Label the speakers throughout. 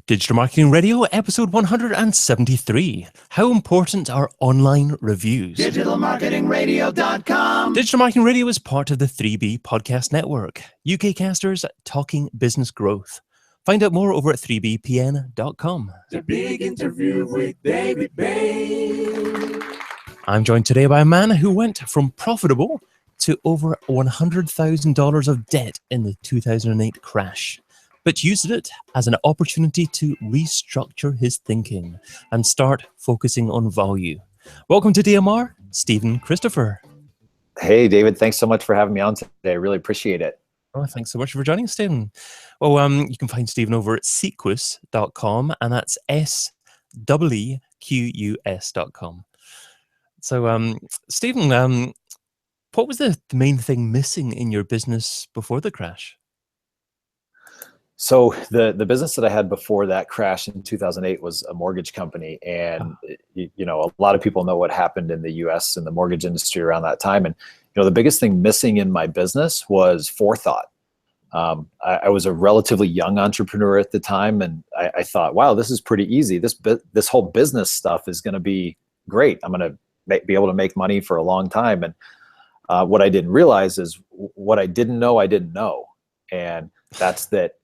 Speaker 1: Digital Marketing Radio, episode 173. How important are online reviews?
Speaker 2: DigitalMarketingRadio.com.
Speaker 1: Digital Marketing Radio is part of the 3B Podcast Network, UK casters talking business growth. Find out more over at 3bpn.com.
Speaker 2: The big interview with David Bay.
Speaker 1: I'm joined today by a man who went from profitable to over $100,000 of debt in the 2008 crash, but used it as an opportunity to restructure his thinking and start focusing on value. Welcome to DMR, Stephen Christopher.
Speaker 3: Hey, David. Thanks so much for having me on today. I really appreciate it.
Speaker 1: Oh, thanks so much for joining us, Stephen. Well, you can find Stephen over at sequus.com, and that's SEEQUS.com. So, Stephen, what was the main thing missing in your business before the crash?
Speaker 3: So the business that I had before that crash in 2008 was a mortgage company. And, a lot of people know what happened in the US and the mortgage industry around that time. And, the biggest thing missing in my business was forethought. I was a relatively young entrepreneur at the time. And I thought, wow, this is pretty easy. This whole business stuff is going to be great. I'm going to be able to make money for a long time. And what I didn't realize is what I didn't know, And that's that.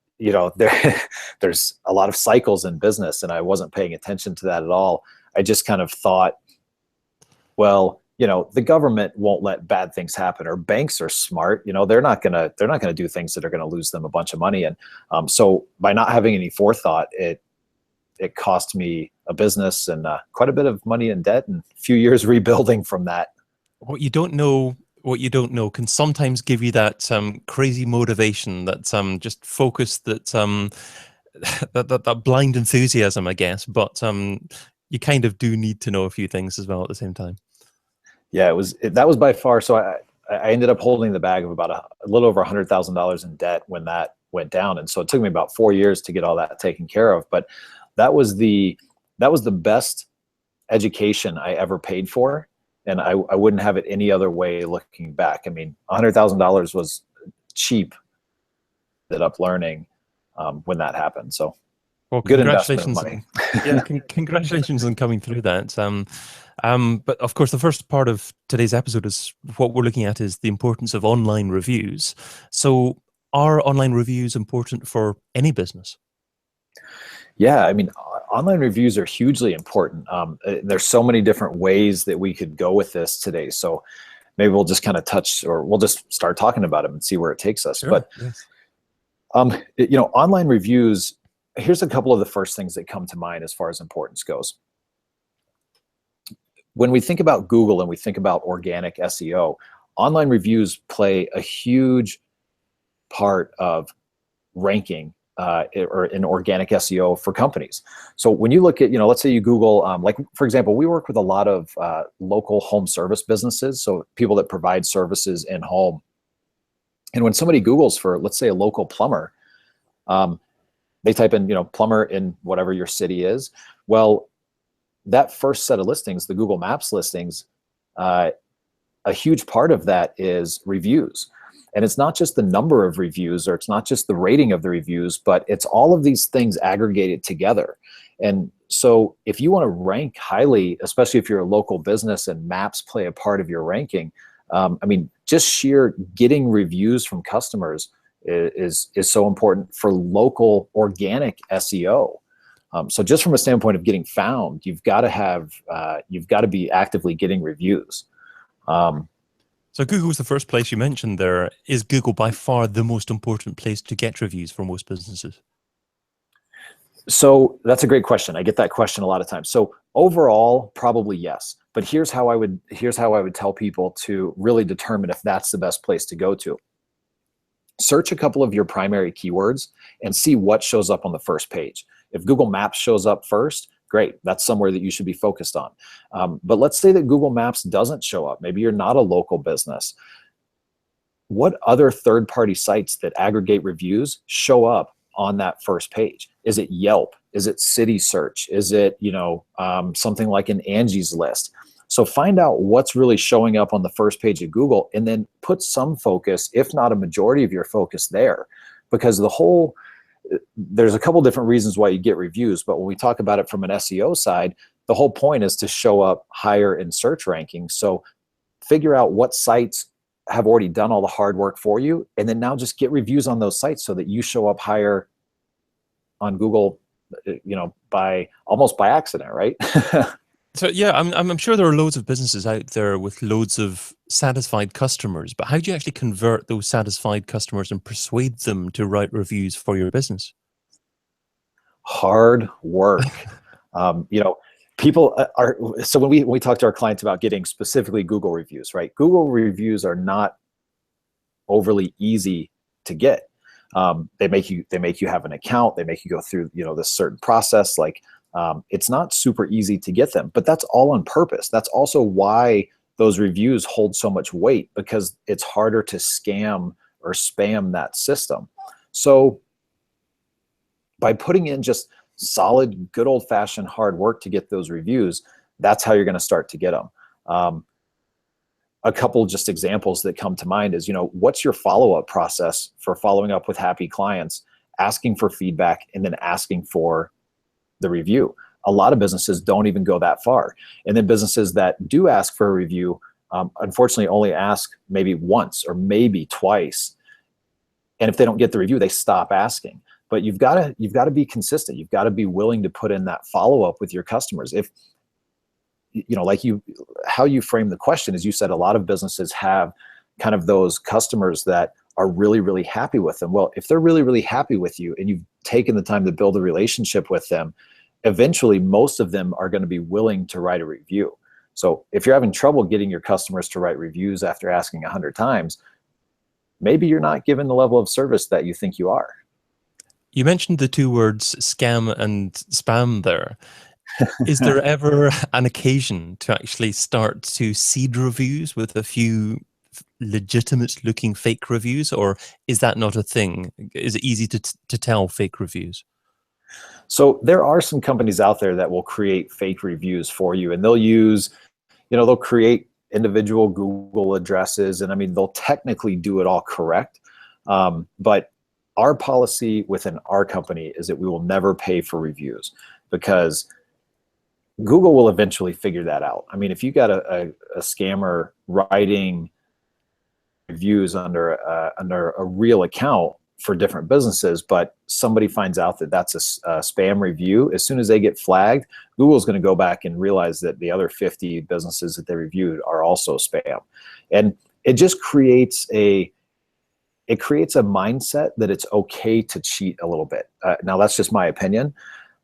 Speaker 3: There's a lot of cycles in business, and I wasn't paying attention to that at all. I just kind of thought, well, the government won't let bad things happen, or banks are smart. They're not gonna do things that are gonna lose them a bunch of money. And so by not having any forethought, it cost me a business and quite a bit of money in debt and a few years rebuilding from that.
Speaker 1: What you don't know can sometimes give you that crazy motivation, that just focus, that that blind enthusiasm, I guess. But you kind of do need to know a few things as well at the same time.
Speaker 3: Yeah, that was by far. So I ended up holding the bag of about a little over $100,000 in debt when that went down, and so it took me about 4 years to get all that taken care of. But that was the best education I ever paid for. And I wouldn't have it any other way looking back. I mean, $100,000 was cheap. Ended up learning when that happened. So,
Speaker 1: well,
Speaker 3: good investment of money.
Speaker 1: Congratulations on coming through that. But of course, the first part of today's episode is what we're looking at is the importance of online reviews. So, are online reviews important for any business?
Speaker 3: Yeah, I mean, online reviews are hugely important. There's so many different ways that we could go with this today. So maybe we'll just kind of we'll just start talking about them and see where it takes us.
Speaker 1: Sure,
Speaker 3: but,
Speaker 1: yes.
Speaker 3: Online reviews, here's a couple of the first things that come to mind as far as importance goes. When we think about Google and we think about organic SEO, online reviews play a huge part of ranking or in organic SEO for companies. So when you look at, let's say you Google, like for example, we work with a lot of local home service businesses. So people that provide services in home. And when somebody Googles for, let's say, a local plumber, they type in, plumber in whatever your city is. Well, that first set of listings, the Google Maps listings, a huge part of that is reviews. And it's not just the number of reviews, or it's not just the rating of the reviews, but it's all of these things aggregated together. And so if you want to rank highly, especially if you're a local business and maps play a part of your ranking, just sheer getting reviews from customers is so important for local organic SEO. So just from a standpoint of getting found, you've got to be actively getting reviews.
Speaker 1: So Google was the first place you mentioned there. Is Google by far the most important place to get reviews for most businesses?
Speaker 3: So that's a great question. I get that question a lot of times. So overall, probably yes. But here's how I would tell people to really determine if that's the best place to go to. Search a couple of your primary keywords and see what shows up on the first page. If Google Maps shows up first, great. That's somewhere that you should be focused on. But let's say that Google Maps doesn't show up. Maybe you're not a local business. What other third-party sites that aggregate reviews show up on that first page? Is it Yelp? Is it City Search? Is it something like an Angie's List? So find out what's really showing up on the first page of Google, and then put some focus, if not a majority of your focus there, because the whole there's a couple different reasons why you get reviews, but when we talk about it from an SEO side, the whole point is to show up higher in search rankings. So figure out what sites have already done all the hard work for you, and then now just get reviews on those sites so that you show up higher on Google, by almost by accident, right?
Speaker 1: So yeah, I'm sure there are loads of businesses out there with loads of satisfied customers, but how do you actually convert those satisfied customers and persuade them to write reviews for your business?
Speaker 3: Hard work. People are, so when we talk to our clients about getting specifically Google reviews, right? Google reviews are not overly easy to get. They make you have an account. They make you go through, this certain process. Like, it's not super easy to get them, but that's all on purpose. That's also why those reviews hold so much weight, because it's harder to scam or spam that system. So by putting in just solid, good old-fashioned hard work to get those reviews, that's how you're going to start to get them. A couple just examples that come to mind is, what's your follow-up process for following up with happy clients, asking for feedback, and then asking for the review? A lot of businesses don't even go that far. And then businesses that do ask for a review, unfortunately only ask maybe once or maybe twice. And if they don't get the review, they stop asking. But you've got to be consistent. You've got to be willing to put in that follow-up with your customers. If how you frame the question is, you said a lot of businesses have kind of those customers that are really, really happy with them. Well, if they're really, really happy with you and you've taken the time to build a relationship with them, eventually most of them are going to be willing to write a review. So if you're having trouble getting your customers to write reviews after asking 100 times, maybe you're not giving the level of service that you think you are.
Speaker 1: You mentioned the two words scam and spam there. Is there ever an occasion to actually start to seed reviews with a few legitimate looking fake reviews, or is that not a thing? Is it easy to tell fake reviews?
Speaker 3: So there are some companies out there that will create fake reviews for you, and they'll use, they'll create individual Google addresses, and I mean, they'll technically do it all correct. But our policy within our company is that we will never pay for reviews, because Google will eventually figure that out. I mean, if you got a scammer writing reviews under a real account for different businesses, but somebody finds out that that's a spam review, as soon as they get flagged, Google's going to go back and realize that the other 50 businesses that they reviewed are also spam. And it just creates a mindset that it's okay to cheat a little bit. Now that's just my opinion,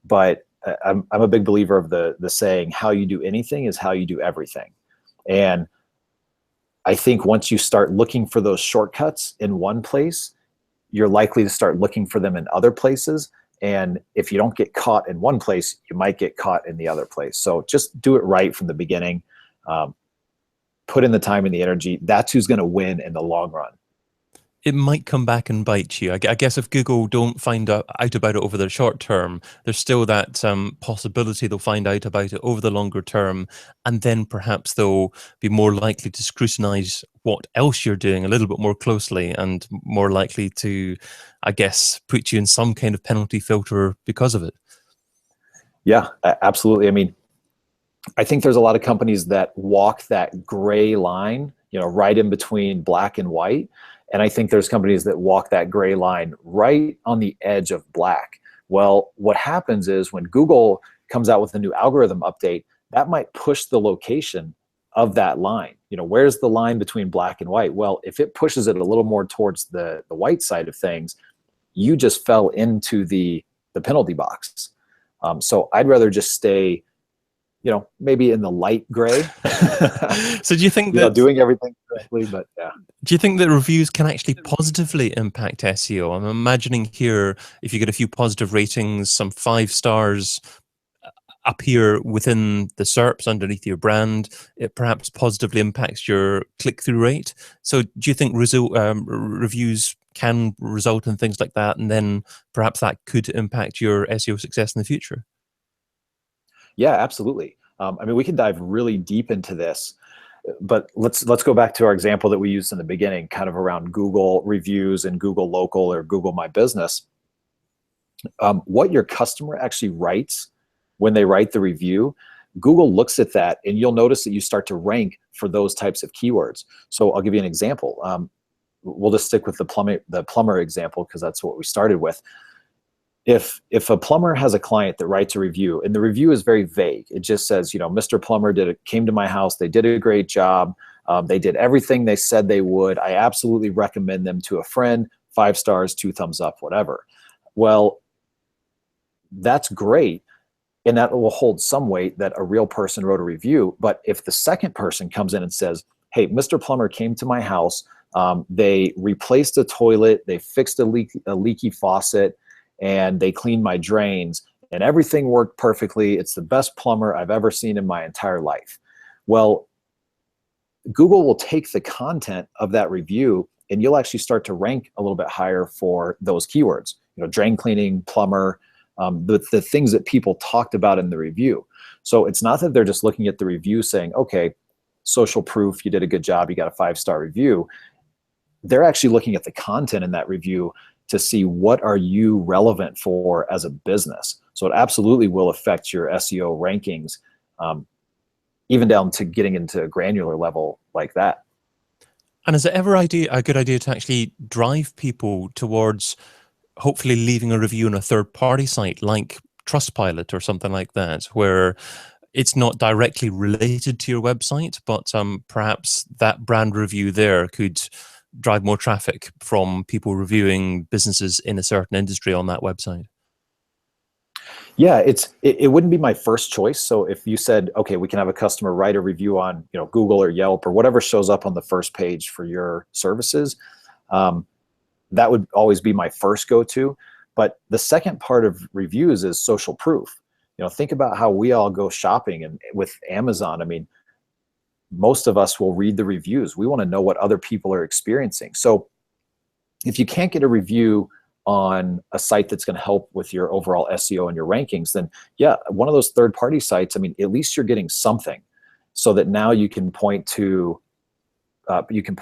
Speaker 3: but I'm a big believer of the saying, how you do anything is how you do everything. And I think once you start looking for those shortcuts in one place, you're likely to start looking for them in other places. And if you don't get caught in one place, you might get caught in the other place. So just do it right from the beginning. Put in the time and the energy. That's who's going to win in the long run.
Speaker 1: It might come back and bite you. I guess if Google don't find out about it over the short term, there's still that possibility they'll find out about it over the longer term, and then perhaps they'll be more likely to scrutinize what else you're doing a little bit more closely, and more likely to, I guess, put you in some kind of penalty filter because of it.
Speaker 3: Yeah, absolutely. I mean, I think there's a lot of companies that walk that gray line, right in between black and white. And I think there's companies that walk that gray line right on the edge of black. Well, what happens is when Google comes out with a new algorithm update, that might push the location of that line. Where's the line between black and white? Well, if it pushes it a little more towards the white side of things, you just fell into the penalty box. So I'd rather just stay, maybe in the light gray.
Speaker 1: So do you think that
Speaker 3: doing everything correctly? But yeah.
Speaker 1: Do you think that reviews can actually positively impact SEO? I'm imagining here, if you get a few positive ratings, some 5 stars appear within the SERPs underneath your brand, it perhaps positively impacts your click-through rate. So do you think reviews can result in things like that, and then perhaps that could impact your SEO success in the future?
Speaker 3: Yeah, absolutely. I mean, we can dive really deep into this, but let's go back to our example that we used in the beginning, kind of around Google reviews and Google Local or Google My Business. what your customer actually writes when they write the review, Google looks at that, and you'll notice that you start to rank for those types of keywords. So I'll give you an example. We'll just stick with the plumber example because that's what we started with. If a plumber has a client that writes a review, and the review is very vague, it just says, Mr. Plumber came to my house, they did a great job, they did everything they said they would, I absolutely recommend them to a friend, 5 stars, 2 thumbs up, whatever. Well, that's great, and that will hold some weight that a real person wrote a review. But if the second person comes in and says, hey, Mr. Plumber came to my house, they replaced a toilet, they fixed a leaky faucet, and they cleaned my drains, and everything worked perfectly. It's the best plumber I've ever seen in my entire life. Well, Google will take the content of that review, and you'll actually start to rank a little bit higher for those keywords. Drain cleaning, plumber, the things that people talked about in the review. So it's not that they're just looking at the review saying, okay, social proof, you did a good job, you got a 5-star review. They're actually looking at the content in that review to see what are you relevant for as a business. So it absolutely will affect your SEO rankings, even down to getting into a granular level like that.
Speaker 1: And is it ever a good idea to actually drive people towards hopefully leaving a review on a third-party site like Trustpilot or something like that, where it's not directly related to your website, but perhaps that brand review there could drive more traffic from people reviewing businesses in a certain industry on that website?
Speaker 3: Yeah, it wouldn't be my first choice. So if you said, okay, we can have a customer write a review on Google or Yelp or whatever shows up on the first page for your services, that would always be my first go-to. But the second part of reviews is social proof. Think about how we all go shopping, and with Amazon, I mean, most of us will read the reviews. We want to know what other people are experiencing. So if you can't get a review on a site that's going to help with your overall SEO and your rankings, then yeah, one of those third-party sites, I mean, at least you're getting something, so that now you can point to it, or you can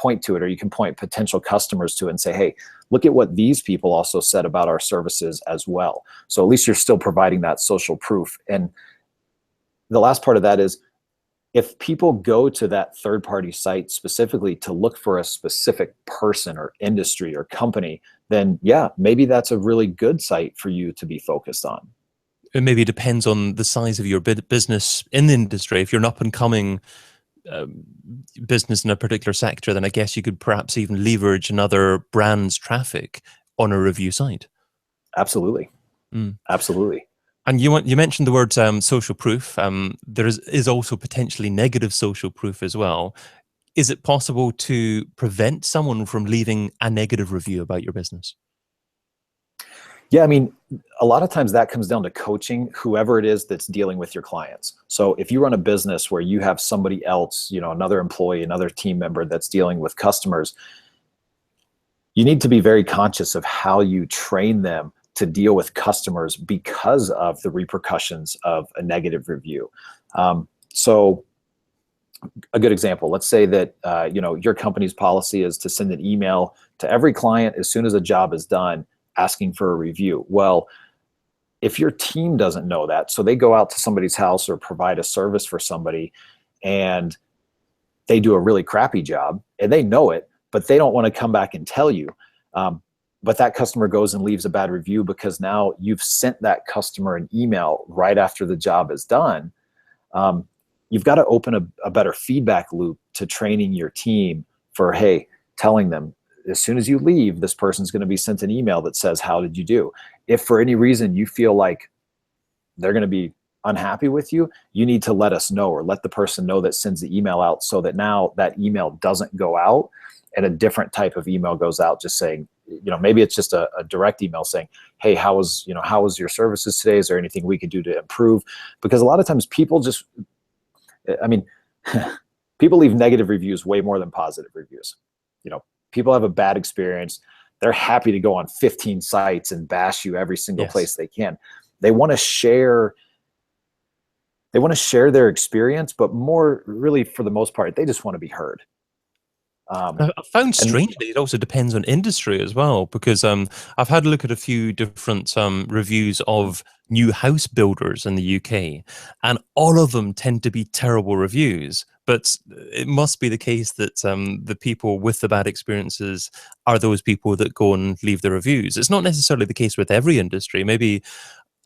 Speaker 3: point potential customers to it and say, hey, look at what these people also said about our services as well. So at least you're still providing that social proof. And the last part of that is, if people go to that third-party site specifically to look for a specific person or industry or company, then yeah, maybe that's a really good site for you to be focused on.
Speaker 1: It maybe depends on the size of your business in the industry. If you're an up-and-coming business in a particular sector, then I guess you could perhaps even leverage another brand's traffic on a review site.
Speaker 3: Absolutely. Absolutely.
Speaker 1: And you mentioned the word social proof. There is also potentially negative social proof as well. Is it possible to prevent someone from leaving a negative review about your business?
Speaker 3: Yeah, I mean, a lot of times that comes down to coaching whoever it is that's dealing with your clients. So if you run a business where you have somebody else, another employee, another team member that's dealing with customers, you need to be very conscious of how you train them to deal with customers because of the repercussions of a negative review. So a good example, let's say that your company's policy is to send an email to every client as soon as a job is done asking for a review. Well, if your team doesn't know that, so they go out to somebody's house or provide a service for somebody and they do a really crappy job and they know it, but they don't want to come back and tell you. But that customer goes and leaves a bad review because now you've sent that customer an email right after the job is done. You've got to open a better feedback loop to training your team for, hey, telling them, as soon as you leave, this person's going to be sent an email that says, how did you do? If for any reason you feel like they're going to be unhappy with you, you need to let us know, or let the person know that sends the email out, so that now that email doesn't go out and a different type of email goes out just saying, maybe it's just a direct email saying, hey, how was your services today? Is there anything we could do to improve? Because a lot of times people people leave negative reviews way more than positive reviews. People have a bad experience. They're happy to go on 15 sites and bash you every single place they can. They want to share their experience, but more really, for the most part, they just want to be heard.
Speaker 1: I found strangely it also depends on industry as well, because I've had a look at a few different reviews of new house builders in the UK, and all of them tend to be terrible reviews. But it must be the case that the people with the bad experiences are those people that go and leave the reviews. It's not necessarily the case with every industry. Maybe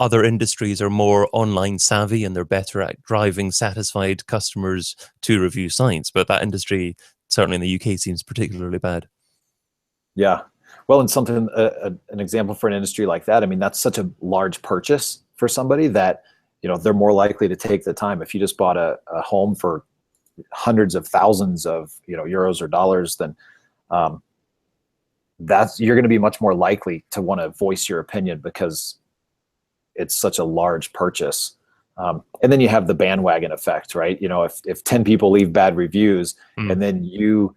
Speaker 1: other industries are more online savvy and they're better at driving satisfied customers to review sites, but that industry, certainly in the UK, seems particularly bad.
Speaker 3: Yeah. Well, and something, an example for an industry like that, I mean, that's such a large purchase for somebody that, they're more likely to take the time. If you just bought a home for hundreds of thousands of, euros or dollars, then you're going to be much more likely to want to voice your opinion because it's such a large purchase. And then you have the bandwagon effect, right? If 10 people leave bad reviews and then you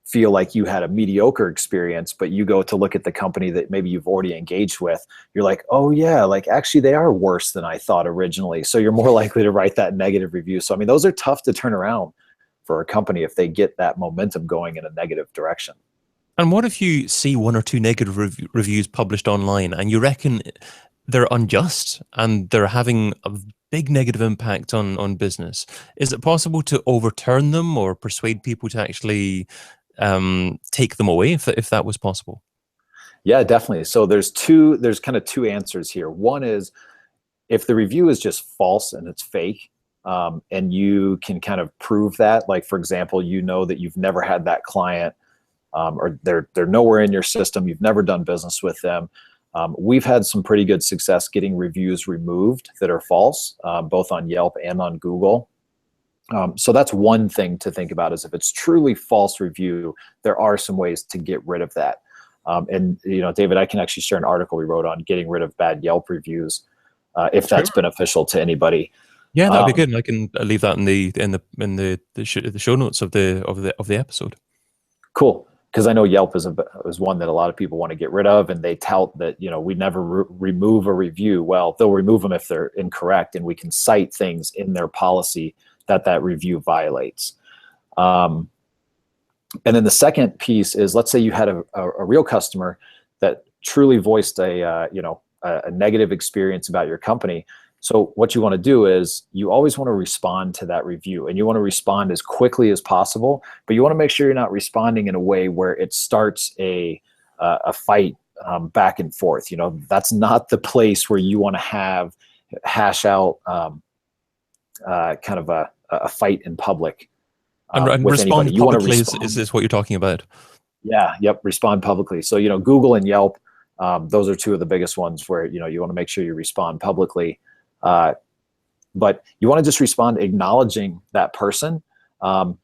Speaker 3: feel like you had a mediocre experience, but you go to look at the company that maybe you've already engaged with, you're like, oh yeah, like actually they are worse than I thought originally. So you're more likely to write that negative review. So, I mean, those are tough to turn around for a company if they get that momentum going in a negative direction.
Speaker 1: And what if you see one or two negative reviews published online and you reckon they're unjust and they're having a big negative impact on business? Is it possible to overturn them or persuade people to actually take them away if that was possible?
Speaker 3: Yeah, definitely. So there's kind of two answers here. One is if the review is just false and it's fake, and you can kind of prove that, like for example, that you've never had that client, or they're nowhere in your system, you've never done business with them. We've had some pretty good success getting reviews removed that are false, both on Yelp and on Google. So that's one thing to think about, is if it's truly false review, there are some ways to get rid of that. And David, I can actually share an article we wrote on getting rid of bad Yelp reviews, if that's beneficial to anybody.
Speaker 1: Yeah, that'd be good. And I can leave that in the show notes of the episode.
Speaker 3: Cool. Because I know Yelp is one that a lot of people want to get rid of, and they tout that we never remove a review. Well, they'll remove them if they're incorrect, and we can cite things in their policy that review violates. And then the second piece is, let's say you had a real customer that truly voiced a negative experience about your company. So what you want to do is you always want to respond to that review, and you want to respond as quickly as possible, but you want to make sure you're not responding in a way where it starts a fight back and forth. That's not the place where you want to hash out kind of a fight in public.
Speaker 1: And respond publicly is what you're talking about.
Speaker 3: Yeah. Yep. Respond publicly. So, Google and Yelp, those are two of the biggest ones where, you want to make sure you respond publicly. But you want to just respond acknowledging that person, and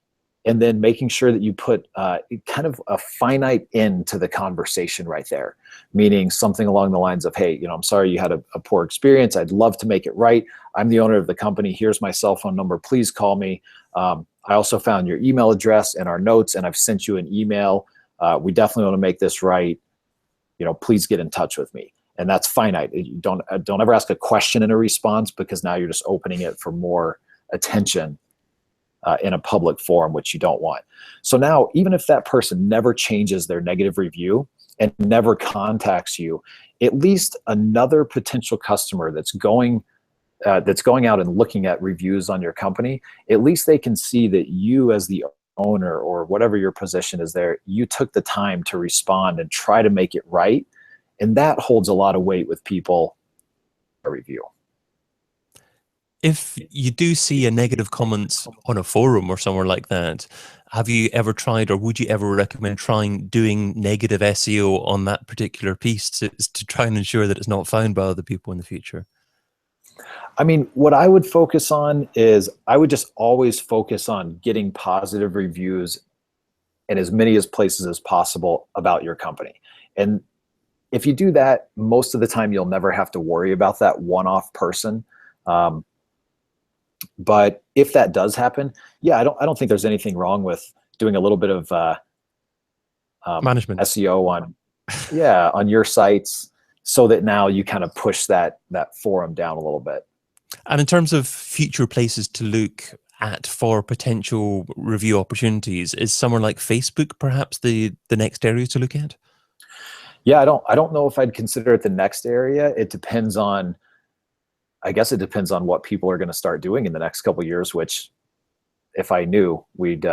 Speaker 3: then making sure that you put kind of a finite end to the conversation right there, meaning something along the lines of, hey, I'm sorry you had a poor experience. I'd love to make it right. I'm the owner of the company. Here's my cell phone number. Please call me. I also found your email address in our notes, and I've sent you an email. We definitely want to make this right. Please get in touch with me. And that's finite. You don't ever ask a question in a response, because now you're just opening it for more attention in a public forum, which you don't want. So now, even if that person never changes their negative review and never contacts you, at least another potential customer that's going out and looking at reviews on your company, at least they can see that you, as the owner or whatever your position is there, you took the time to respond and try to make it right. And that holds a lot of weight with people. A review.
Speaker 1: If you do see a negative comment on a forum or somewhere like that, have you ever tried, or would you ever recommend doing negative SEO on that particular piece to try and ensure that it's not found by other people in the future?
Speaker 3: I mean, what I would focus on is I would just always focus on getting positive reviews in as many places as possible about your company. And if you do that, most of the time you'll never have to worry about that one-off person. But if that does happen, yeah, I don't think there's anything wrong with doing a little bit of
Speaker 1: management
Speaker 3: SEO on your sites, so that now you kind of push that forum down a little bit.
Speaker 1: And in terms of future places to look at for potential review opportunities? Is somewhere like Facebook perhaps the next area to look at?
Speaker 3: Yeah, I don't know if I'd consider it the next area. It depends on, I guess it depends on what people are going to start doing in the next couple of years, which if I knew, we'd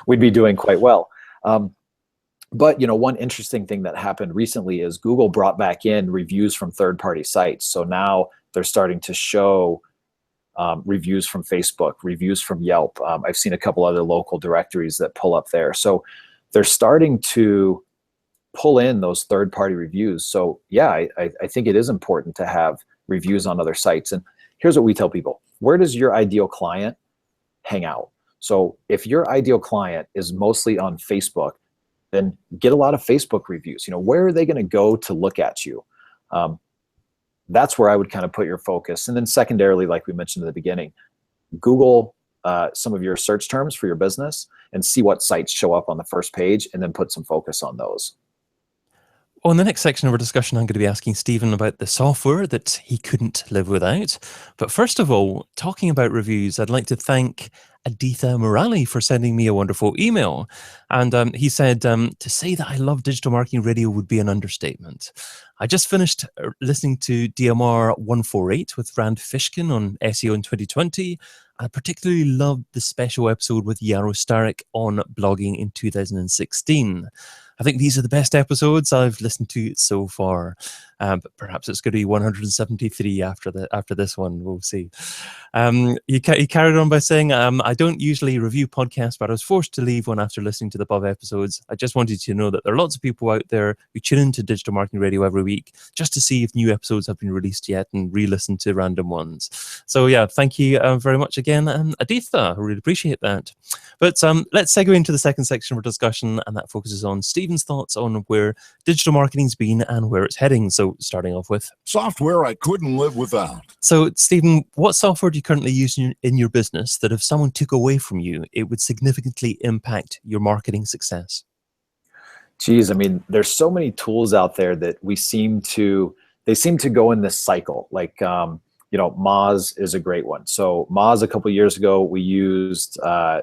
Speaker 3: we'd be doing quite well. But one interesting thing that happened recently is Google brought back in reviews from third-party sites. So now they're starting to show reviews from Facebook, reviews from Yelp. I've seen a couple other local directories that pull up there. So they're starting to pull in those third-party reviews. So yeah, I think it is important to have reviews on other sites. And here's what we tell people: where does your ideal client hang out? So if your ideal client is mostly on Facebook, then get a lot of Facebook reviews. Where are they going to go to look at you? That's where I would kind of put your focus. And then secondarily, like we mentioned at the beginning, Google some of your search terms for your business and see what sites show up on the first page, and then put some focus on those.
Speaker 1: Well, in the next section of our discussion, I'm going to be asking Stephen about the software that he couldn't live without. But first of all, talking about reviews, I'd like to thank Aditha Murali for sending me a wonderful email. And he said, to say that I love digital marketing radio would be an understatement. I just finished listening to DMR 148 with Rand Fishkin on SEO in 2020. I particularly loved the special episode with Yaro Starik on blogging in 2016. I think these are the best episodes I've listened to so far. But perhaps it's going to be 173 after this one. We'll see. He carried on by saying, I don't usually review podcasts, but I was forced to leave one after listening to the above episodes. I just wanted you to know that there are lots of people out there who tune into Digital Marketing Radio every week just to see if new episodes have been released yet and re-listen to random ones. So yeah, thank you very much again, Aditha. I really appreciate that. But let's segue into the second section of our discussion, and that focuses on Stephen's thoughts on where digital marketing's been and where it's heading. So starting off with
Speaker 2: software I couldn't live without.
Speaker 1: So Stephen, what software do you currently use in your business that if someone took away from you, it would significantly impact your marketing success?
Speaker 3: Geez, I mean, there's so many tools out there that they seem to go in this cycle. Like, Moz is a great one. So Moz, a couple of years ago, we used a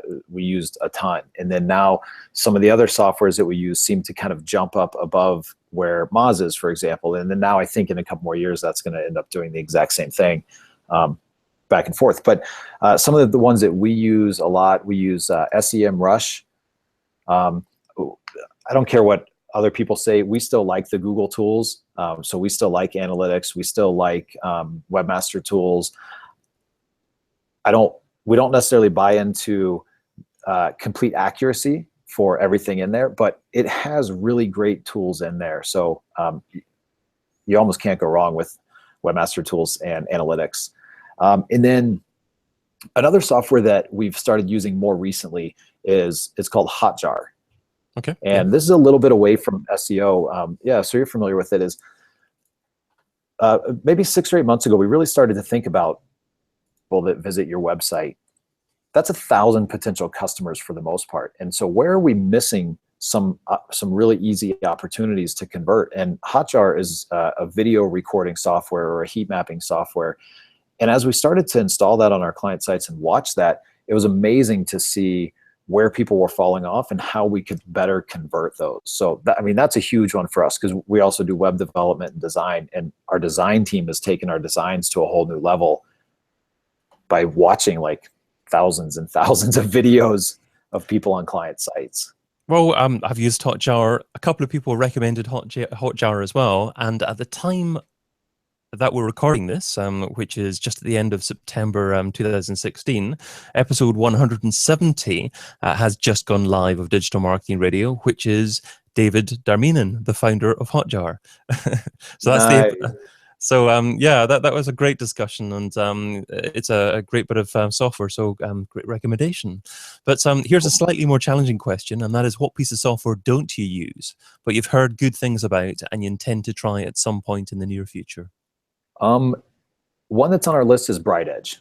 Speaker 3: ton, and then now some of the other softwares that we use seem to kind of jump up above where Moz is, for example. And then now I think in a couple more years, that's going to end up doing the exact same thing, back and forth. But some of the ones that we use a lot, we use SEMrush. I don't care what other people say, we still like the Google tools. So we still like analytics. We still like webmaster tools. We don't necessarily buy into complete accuracy for everything in there, but it has really great tools in there. So you almost can't go wrong with webmaster tools and analytics. And then another software that we've started using more recently it's called Hotjar.
Speaker 1: Okay.
Speaker 3: And this is a little bit away from SEO. So you're familiar with it. Is maybe 6 or 8 months ago, we really started to think about people that visit your website. That's 1,000 potential customers for the most part. And so where are we missing some really easy opportunities to convert? And Hotjar is a video recording software or a heat mapping software. And as we started to install that on our client sites and watch that, it was amazing to see where people were falling off and how we could better convert those. So that's a huge one for us, because we also do web development and design, and our design team has taken our designs to a whole new level by watching like thousands and thousands of videos of people on client sites.
Speaker 1: Well, I've used Hotjar. A couple of people recommended Hotjar as well. And at the time that we're recording this, which is just at the end of September 2016, episode 170 has just gone live of Digital Marketing Radio, which is David Darminen, the founder of Hotjar. So that's
Speaker 3: nice.
Speaker 1: That was a great discussion, and it's a great bit of software, so great recommendation. But here's a slightly more challenging question, and that is, what piece of software don't you use, but you've heard good things about and you intend to try at some point in the near future?
Speaker 3: One that's on our list is BrightEdge.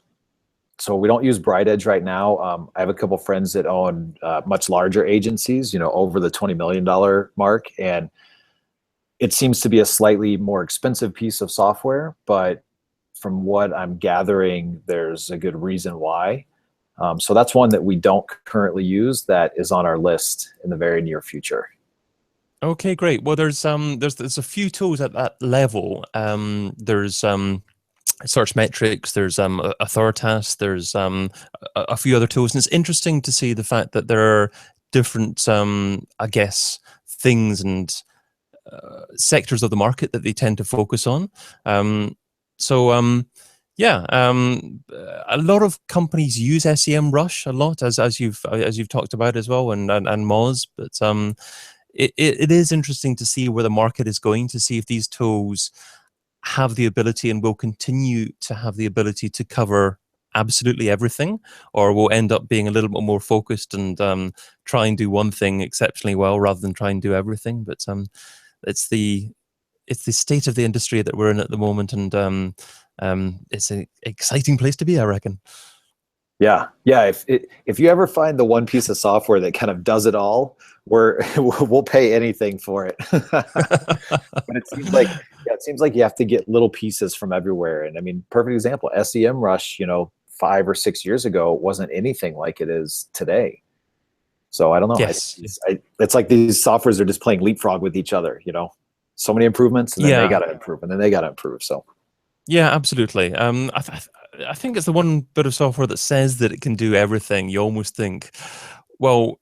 Speaker 3: So we don't use BrightEdge right now. I have a couple friends that own much larger agencies, over the $20 million mark. And it seems to be a slightly more expensive piece of software, but from what I'm gathering, there's a good reason why. So that's one that we don't currently use that is on our list in the very near future.
Speaker 1: Okay, great. Well, there's a few tools at that level. There's Search Metrics, there's Authoritas, there's a few other tools, and it's interesting to see the fact that there are different, I guess, things and sectors of the market that they tend to focus on. Yeah, a lot of companies use SEMrush a lot, as you've talked about as well, and Moz, but it is interesting to see where the market is going, to see if these tools have the ability and will continue to have the ability to cover absolutely everything, or will end up being a little bit more focused and try and do one thing exceptionally well rather than try and do everything. But it's the state of the industry that we're in at the moment, and it's an exciting place to be, I reckon.
Speaker 3: Yeah. If you ever find the one piece of software that kind of does it all, we'll pay anything for it. But it seems like you have to get little pieces from everywhere. And I mean, perfect example, SEMrush, 5 or 6 years ago wasn't anything like it is today. So I don't know.
Speaker 1: Yes.
Speaker 3: It's like these softwares are just playing leapfrog with each other. So many improvements, and then they got to improve, and then they got to improve. So.
Speaker 1: Yeah, absolutely. I think it's the one bit of software that says that it can do everything. You almost think, well,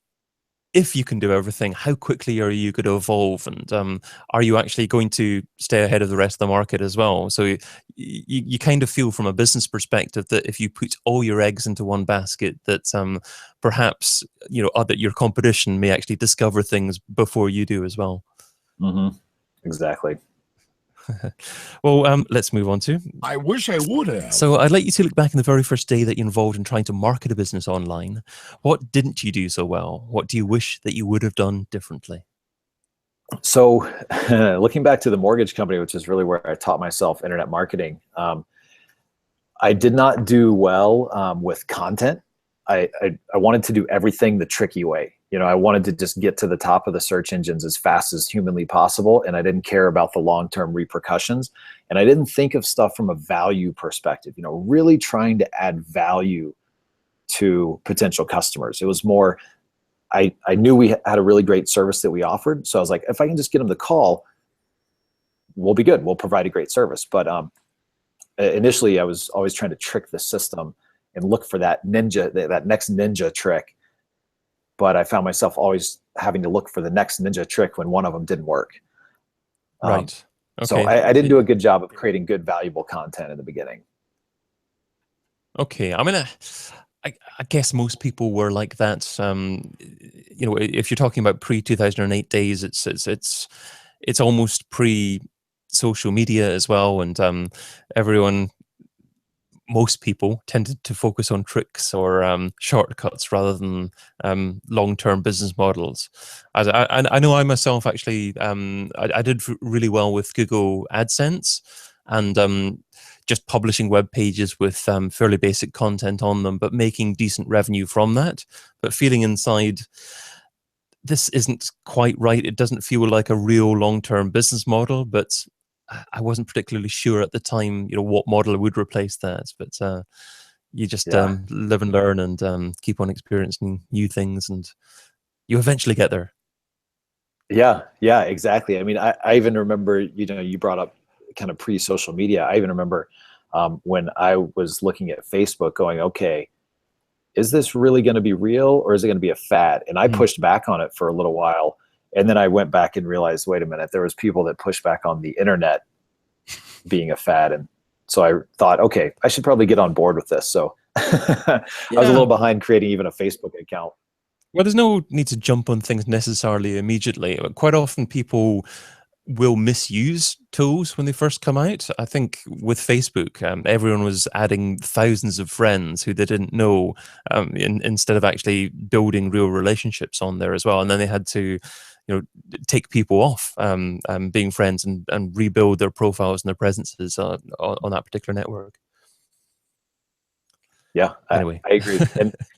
Speaker 1: if you can do everything, how quickly are you going to evolve, and are you actually going to stay ahead of the rest of the market as well? So you kind of feel from a business perspective that if you put all your eggs into one basket, that perhaps your competition may actually discover things before you do as well.
Speaker 3: Mm-hmm. Exactly.
Speaker 1: Well, let's move on to.
Speaker 2: I wish I would have.
Speaker 1: So I'd like you to look back on the very first day that you're involved in trying to market a business online. What didn't you do so well? What do you wish that you would have done differently?
Speaker 3: So looking back to the mortgage company, which is really where I taught myself internet marketing, I did not do well with content. I wanted to do everything the tricky way. I wanted to just get to the top of the search engines as fast as humanly possible, and I didn't care about the long-term repercussions. And I didn't think of stuff from a value perspective, really trying to add value to potential customers. It was more, I knew we had a really great service that we offered. So I was like, if I can just get them to call, we'll be good. We'll provide a great service. But initially, I was always trying to trick the system and look for that next ninja trick. But I found myself always having to look for the next ninja trick when one of them didn't work.
Speaker 1: Right. Okay.
Speaker 3: So I didn't do a good job of creating good, valuable content in the beginning.
Speaker 1: Okay. I mean, I guess most people were like that. If you're talking about pre-2008 days, it's almost pre-social media as well, and most people tended to focus on tricks or shortcuts rather than long-term business models. I know I myself actually, I did really well with Google AdSense and just publishing web pages with fairly basic content on them, but making decent revenue from that. But feeling inside, this isn't quite right. It doesn't feel like a real long-term business model, but I wasn't particularly sure at the time, what model would replace that. But you just live and learn and keep on experiencing new things, and you eventually get there.
Speaker 3: Yeah, exactly. I mean, I even remember, you brought up kind of pre-social media. I even remember when I was looking at Facebook going, okay, is this really going to be real, or is it going to be a fad? And I pushed back on it for a little while. And then I went back and realized, wait a minute, there was people that pushed back on the internet being a fad. And so I thought, okay, I should probably get on board with this. So I was a little behind creating even a Facebook account.
Speaker 1: Well, there's no need to jump on things necessarily immediately. Quite often people will misuse tools when they first come out. I think with Facebook, everyone was adding thousands of friends who they didn't know instead of actually building real relationships on there as well. And then they had to take people off being friends and rebuild their profiles and their presences on that particular network.
Speaker 3: Yeah,
Speaker 1: anyway.
Speaker 3: I agree.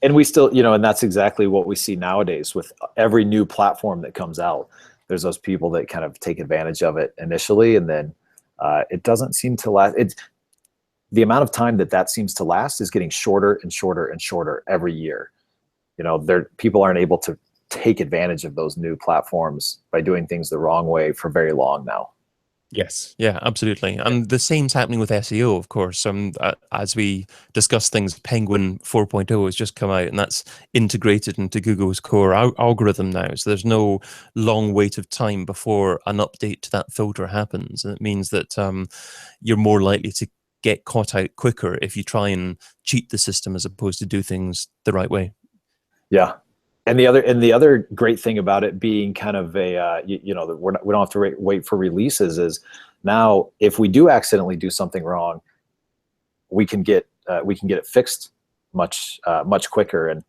Speaker 3: And we still, and that's exactly what we see nowadays with every new platform that comes out. There's those people that kind of take advantage of it initially, and then it doesn't seem to last. the amount of time that seems to last is getting shorter and shorter and shorter every year. People aren't able to take advantage of those new platforms by doing things the wrong way for very long now.
Speaker 1: Yes. Yeah, absolutely. And the same's happening with SEO, of course. As we discuss things, Penguin 4.0 has just come out, and that's integrated into Google's core algorithm now. So there's no long wait of time before an update to that filter happens. And it means that you're more likely to get caught out quicker if you try and cheat the system as opposed to do things the right way.
Speaker 3: Yeah. And the other great thing about it being kind of a we don't have to wait for releases is now if we do accidentally do something wrong, we can get it fixed much quicker. And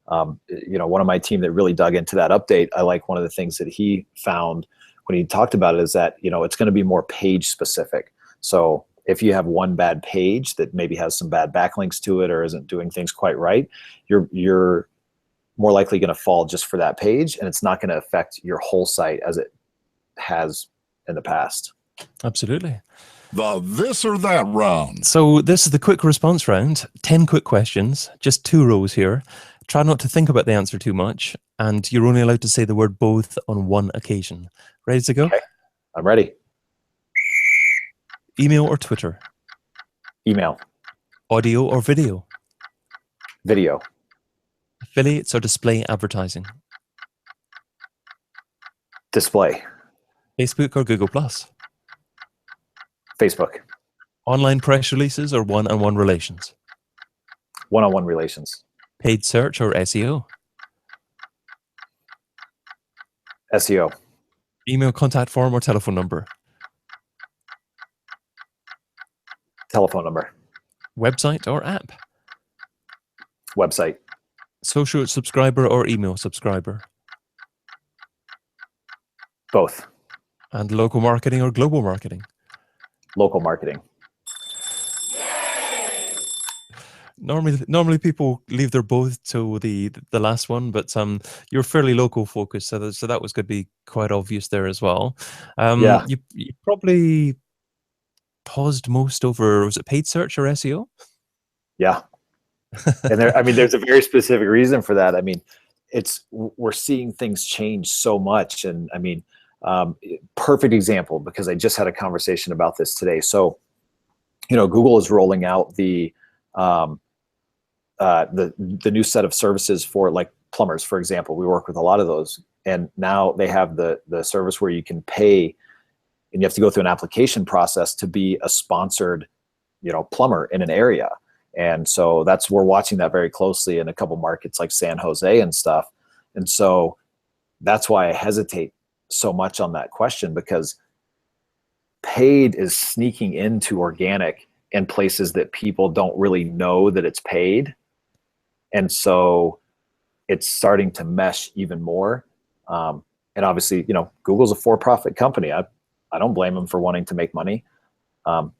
Speaker 3: one of my team that really dug into that update, I like one of the things that he found when he talked about it is that it's going to be more page specific. So if you have one bad page that maybe has some bad backlinks to it or isn't doing things quite right, you're more likely going to fall just for that page, and it's not going to affect your whole site as it has in the past.
Speaker 1: Absolutely.
Speaker 2: The this or that round.
Speaker 1: So this is the quick response round. 10 quick questions, just 2 rows here. Try not to think about the answer too much, and you're only allowed to say the word both on one occasion. Ready to go?
Speaker 3: Okay, I'm ready.
Speaker 1: Email or Twitter?
Speaker 3: Email.
Speaker 1: Audio or video?
Speaker 3: Video.
Speaker 1: Affiliates or display advertising?
Speaker 3: Display.
Speaker 1: Facebook or Google+?
Speaker 3: Facebook.
Speaker 1: Online press releases or one-on-one relations?
Speaker 3: One-on-one relations.
Speaker 1: Paid search or SEO?
Speaker 3: SEO.
Speaker 1: Email contact form or telephone number?
Speaker 3: Telephone number.
Speaker 1: Website or app?
Speaker 3: Website.
Speaker 1: Social subscriber or email subscriber?
Speaker 3: Both.
Speaker 1: And local marketing or global marketing?
Speaker 3: Local marketing.
Speaker 1: Normally people leave their both to the last one, but you're fairly local focused, so that was going to be quite obvious there as well.
Speaker 3: Yeah.
Speaker 1: You probably paused most over, was it paid search or SEO?
Speaker 3: Yeah. And there's a very specific reason for that. We're seeing things change so much. And perfect example, because I just had a conversation about this today. So, Google is rolling out the new set of services for like plumbers, for example. We work with a lot of those. And now they have the service where you can pay and you have to go through an application process to be a sponsored, plumber in an area. And so we're watching that very closely in a couple markets like San Jose and stuff. And so that's why I hesitate so much on that question, because paid is sneaking into organic in places that people don't really know that it's paid. And so it's starting to mesh even more. And obviously, Google's a for-profit company. I don't blame them for wanting to make money. And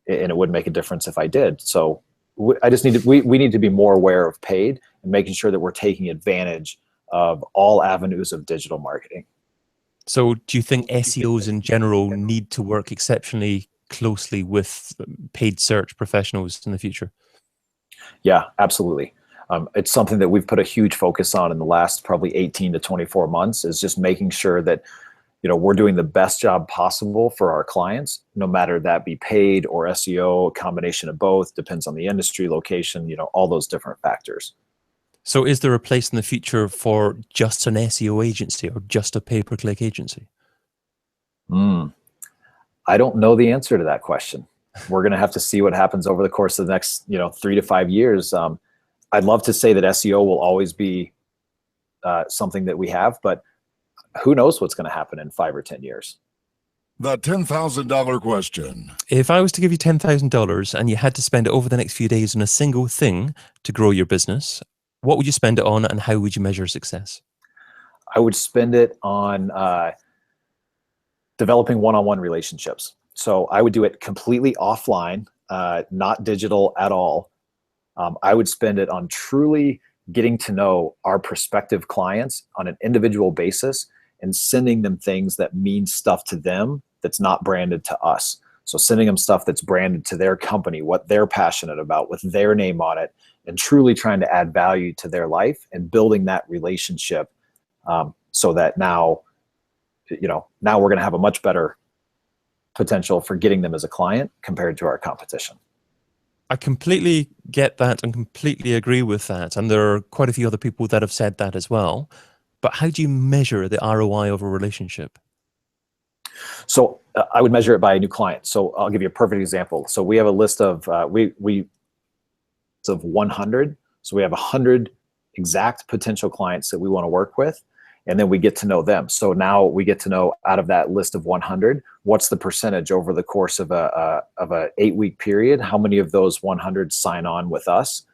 Speaker 3: it would make a difference if I did. So we need to be more aware of paid and making sure that we're taking advantage of all avenues of digital marketing.
Speaker 1: So do you think SEOs in general need to work exceptionally closely with paid search professionals in the future?
Speaker 3: Yeah, absolutely. It's something that we've put a huge focus on in the last probably 18 to 24 months, is just making sure that we're doing the best job possible for our clients, no matter that be paid or SEO, a combination of both, depends on the industry, location, all those different factors.
Speaker 1: So is there a place in the future for just an SEO agency or just a pay-per-click agency?
Speaker 3: I don't know the answer to that question. We're going to have to see what happens over the course of the next 3 to 5 years. I'd love to say that SEO will always be something that we have, but who knows what's going to happen in 5 or 10 years.
Speaker 2: The $10,000 question.
Speaker 1: If I was to give you $10,000 and you had to spend it over the next few days on a single thing to grow your business, what would you spend it on and how would you measure success?
Speaker 3: I would spend it on developing one-on-one relationships. So I would do it completely offline, not digital at all. I would spend it on truly getting to know our prospective clients on an individual basis and sending them things that mean stuff to them that's not branded to us. So sending them stuff that's branded to their company, what they're passionate about, with their name on it, and truly trying to add value to their life and building that relationship, so that now, now we're going to have a much better potential for getting them as a client compared to our competition.
Speaker 1: I completely get that and completely agree with that. And there are quite a few other people that have said that as well. But how do you measure the ROI of a relationship?
Speaker 3: So I would measure it by a new client. So I'll give you a perfect example. So we have a list of, of 100. So we have 100 exact potential clients that we want to work with. And then we get to know them. So now we get to know, out of that list of 100, what's the percentage over the course of a 8-week period? How many of those 100 sign on with us?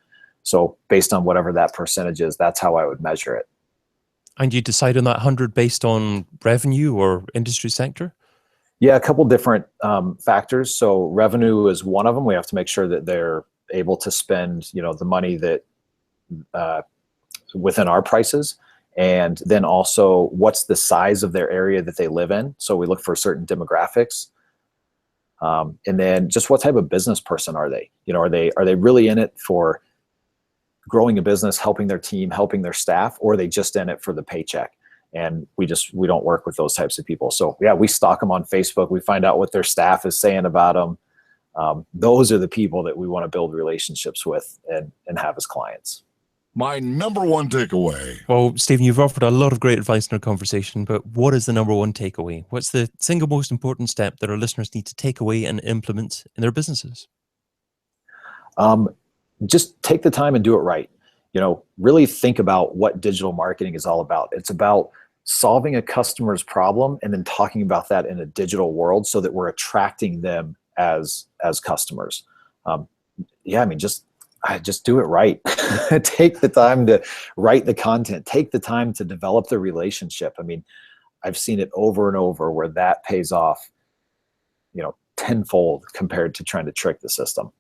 Speaker 3: So based on whatever that percentage is, that's how I would measure it.
Speaker 1: And you decide on that 100 based on revenue or industry sector?
Speaker 3: Yeah, a couple different factors. So revenue is one of them. We have to make sure that they're able to spend, the money that within our prices. And then also, what's the size of their area that they live in? So we look for certain demographics. And then just what type of business person are they? Are they really in it for growing a business, helping their team, helping their staff, or are they just in it for the paycheck? And we don't work with those types of people. So yeah, we stalk them on Facebook. We find out what their staff is saying about them. Those are the people that we want to build relationships with and have as clients.
Speaker 2: My number one takeaway.
Speaker 1: Well, Stephen, you've offered a lot of great advice in our conversation, but what is the number one takeaway? What's the single most important step that our listeners need to take away and implement in their businesses?
Speaker 3: Just take the time and do it right. Really think about what digital marketing is all about. It's about solving a customer's problem and then talking about that in a digital world so that we're attracting them as customers. Just do it right. Take the time to write the content. Take the time to develop the relationship. I've seen it over and over where that pays off, tenfold compared to trying to trick the system.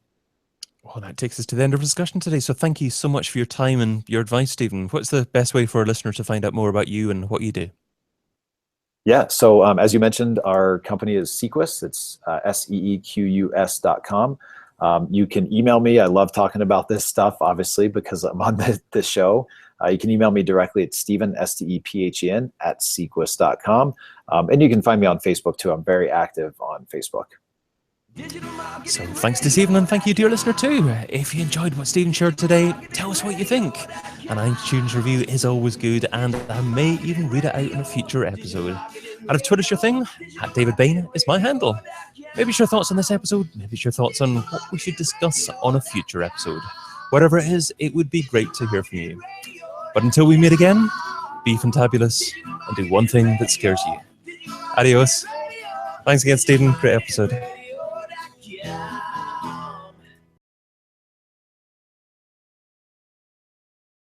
Speaker 1: Well, that takes us to the end of our discussion today. So thank you so much for your time and your advice, Stephen. What's the best way for our listeners to find out more about you and what you do?
Speaker 3: Yeah, so as you mentioned, our company is Sequus. It's seequs.com. You can email me. I love talking about this stuff, obviously, because I'm on the show. You can email me directly at Stephen, STEPHEN, @sequus.com. And you can find me on Facebook, too. I'm very active on Facebook.
Speaker 1: So thanks to Stephen, and thank you, dear listener, too. If you enjoyed what Stephen shared today, tell us what you think. An iTunes review is always good, and I may even read it out in a future episode. And if Twitter's your thing, @DavidBain is my handle. Maybe it's your thoughts on this episode, maybe it's your thoughts on what we should discuss on a future episode. Whatever it is, it would be great to hear from you. But until we meet again, be fantabulous and do one thing that scares you. Adios. Thanks again, Stephen. Great episode.